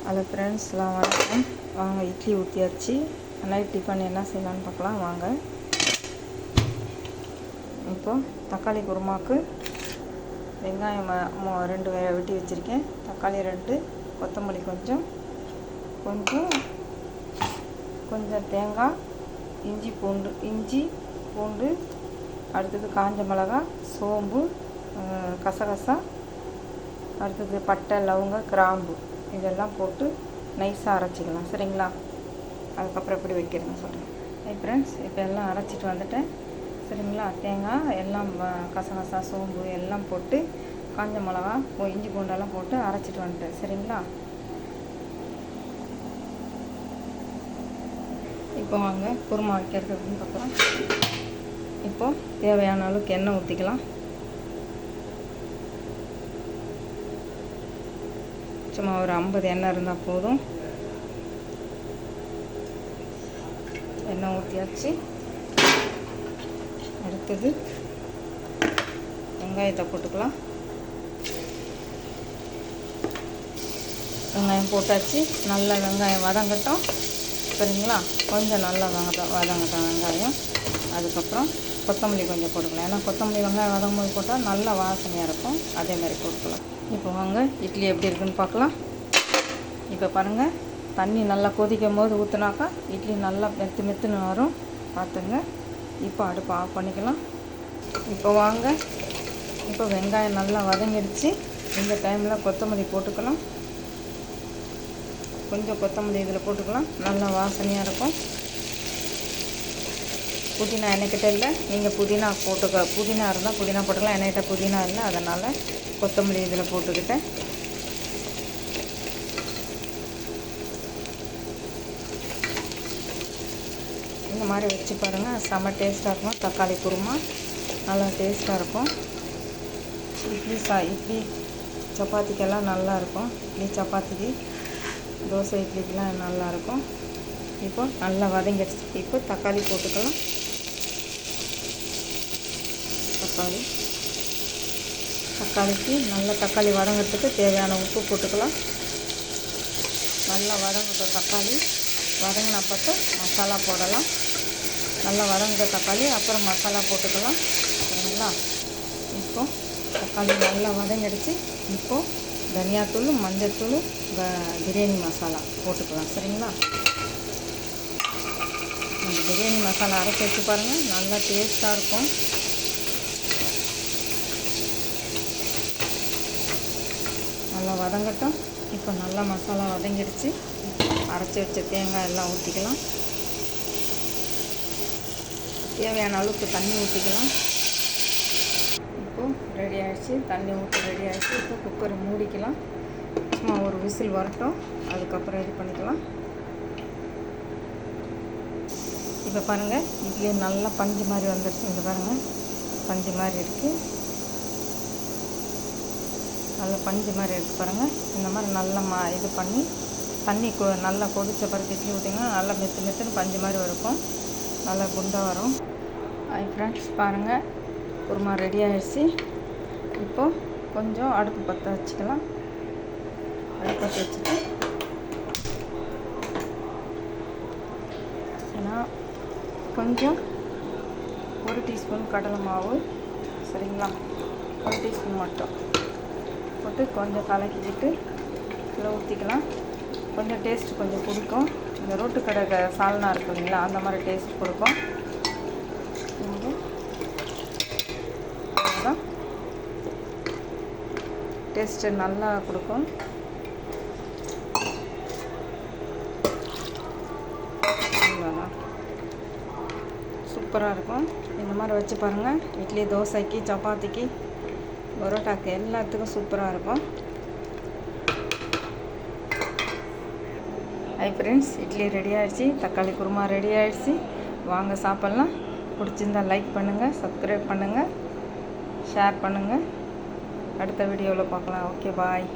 Hello ஃப்ரெண்ட்ஸ்லாம் வணக்கம். வாங்க இட்லி ஊற்றியாச்சு. நைட் டிஃபன் என்ன செய்யலான்னு பார்க்கலாம் வாங்க. இப்போது தக்காளி குருமாவுக்கு வெங்காயம் 2 வெட்டி வச்சுருக்கேன். தக்காளி 2, கொத்தமல்லி கொஞ்சம் தேங்காய், இஞ்சி பூண்டு, அடுத்தது காஞ்ச மிளகாய், சோம்பு, கசகசா, அடுத்தது பட்டை, லவங்கம், கிராம்பு இதெல்லாம் போட்டு நைஸாக அரைச்சிக்கலாம். சரிங்களா? அதுக்கப்புறம் எப்படி வைக்கிறதுன்னு சொல்கிறேன். ஃப்ரெண்ட்ஸ் இப்போ எல்லாம் அரைச்சிட்டு வந்துட்டேன். சரிங்களா? தேங்காய் எல்லாம் கசகசா, சோம்பு எல்லாம் போட்டு காஞ்ச மிளகா, இஞ்சி பூண்டெல்லாம் போட்டு அரைச்சிட்டு வந்துட்டேன். சரிங்களா? இப்போ வாங்க குருமா வைக்கிறதுன்னு பார்க்கலாம். இப்போது தேவையான அளவுக்கு எண்ணெய் ஊற்றிக்கலாம். சும்மா ஒரு 50 எண்ணெய் இருந்தால் போதும். எண்ணெய் ஊற்றியாச்சு. அடுத்தது வெங்காயத்தை போட்டுக்கலாம். வெங்காயம் போட்டாச்சு. நல்லா வெங்காயம் வதங்கட்டும். சரிங்களா? கொஞ்சம் நல்லா வதங்கட்டும் வெங்காயம். அதுக்கப்புறம் கொத்தமல்லி கொஞ்சம் போட்டுக்கலாம். ஏன்னா கொத்தமல்லி வெங்காயம் வதங்கும் போது போட்டால் நல்லா வாசனையாக இருக்கும். அதேமாதிரி போட்டுக்கலாம். இப்போ வாங்க இட்லி எப்படி இருக்குன்னு பார்க்கலாம். இப்போ பாருங்கள், தண்ணி நல்லா கொதிக்கும் போது ஊற்றுனாக்கா இட்லி நல்லா மெத்துன்னு வரும். பார்த்துங்க. இப்போ அடுப்பு ஆஃப் பண்ணிக்கலாம். இப்போ வாங்க, இப்போ வெங்காயம் நல்லா வதங்கிடுச்சு. இந்த டைமில் கொத்தமல்லி போட்டுக்கலாம். கொஞ்சம் கொத்தமல்லி இதில் போட்டுக்கலாம். நல்லா வாசனையாக இருக்கும். புதினா என்கிட்ட இல்லை. நீங்கள் புதினா இருந்தால் புதினா போட்டுக்கலாம். என்கிட்ட புதினா இல்லை, அதனால் கொத்தமல்லி இதில் போட்டுக்கிட்டேன். இந்த மாதிரி வச்சு பாருங்கள், செம்ம டேஸ்ட்டாக இருக்கும். தக்காளி குருமா நல்லா டேஸ்ட்டாக இருக்கும். இட்லி சப்பாத்திக்கெல்லாம் நல்லாயிருக்கும். இட்லி சப்பாத்திக்கு, தோசை இட்லிக்கெலாம் நல்லாயிருக்கும். இப்போ நல்லா வதங்கிடுச்சு. இப்போ தக்காளி போட்டுக்கலாம். தக்காளிக்கு நல்ல தக்காளி வதங்கிறதுக்கு தேவையான உப்பு போட்டுக்கலாம். நல்லா வதங்கிட்ட தக்காளி வதங்கின பக்கம் மசாலா போடலாம். நல்லா வதங்கிட்ட தக்காளி அப்புறம் மசாலா போட்டுக்கலாம். சரிங்களா? இப்போது தக்காளி நல்லா வதங்கிடுச்சு. இப்போது தனியாத்தூள், மஞ்சத்தூள், பிரியாணி மசாலா போட்டுக்கலாம். சரிங்களா? இந்த பிரியாணி மசாலா அரைச்சி வச்சு பாருங்கள், நல்லா டேஸ்ட்டாக இருக்கும். நல்லா வதங்கட்டும். இப்போ நல்லா மசாலா வதங்கிடுச்சு. அரைச்சி வச்ச தேங்காய் எல்லாம் ஊற்றிக்கலாம். தேவையான அளவுக்கு தண்ணி ஊற்றிக்கலாம். இப்போது ரெடி ஆகிடுச்சு. தண்ணி ஊற்றி ரெடி ஆகிடுச்சு. இப்போ குக்கரை மூடிக்கலாம். சும்மா ஒரு விசில் வரட்டும். அதுக்கப்புறம் இது பண்ணிக்கலாம். இப்போ பாருங்கள், இட்லி நல்லா பஞ்சு மாதிரி வந்துடுச்சு. இங்கே பாருங்கள், பஞ்சு மாதிரி இருக்குது. நல்லா பஞ்சு மாதிரி இருக்குது பாருங்கள். இந்த மாதிரி நல்லா இது பண்ணி தண்ணி நல்லா கொதித்த பிறகு இட்லி ஊற்றிங்கன்னா நல்லா மெத்துன்னு பஞ்சு மாதிரி இருக்கும். நல்லா குண்டாக வரும். ஃப்ரெண்ட்ஸ் பாருங்கள், குருமா ரெடி ஆகிடுச்சு. இப்போது கொஞ்சம் அடுப்பு பற்ற வச்சுக்கலாம். அடுப்பு பற்ற வச்சுட்டு ஏன்னா கொஞ்சம் 1 டீஸ்பூன் கடலை மாவு, சரிங்களா? 1 டீஸ்பூன் மட்டும் போட்டு கொஞ்சம் கலக்கிக்கிட்டு இதில் ஊற்றிக்கலாம். கொஞ்சம் டேஸ்ட்டு கொஞ்சம் பிடிக்கும். இந்த ரோட்டு கடை சால்னா இருக்குது இல்லைங்களா, அந்த மாதிரி டேஸ்ட் கொடுக்கும். அதுதான் டேஸ்ட்டு நல்லா கொடுக்கும். சூப்பராக இருக்கும். இந்த மாதிரி வச்சு பாருங்கள். இட்லி, தோசைக்கு, சப்பாத்திக்கு, பரோட்டாக்கு எல்லாத்துக்கும் சூப்பராக இருக்கும். ஃப்ரெண்ட்ஸ், இட்லி ரெடி ஆகிடுச்சு. தக்காளி குருமா ரெடி ஆகிடுச்சு. வாங்க சாப்பிட்லாம். பிடிச்சிருந்தால் லைக் பண்ணுங்கள், சப்ஸ்கிரைப் பண்ணுங்கள், ஷேர் பண்ணுங்கள். அடுத்த வீடியோவில் பார்க்கலாம். ஓகே, பாய்.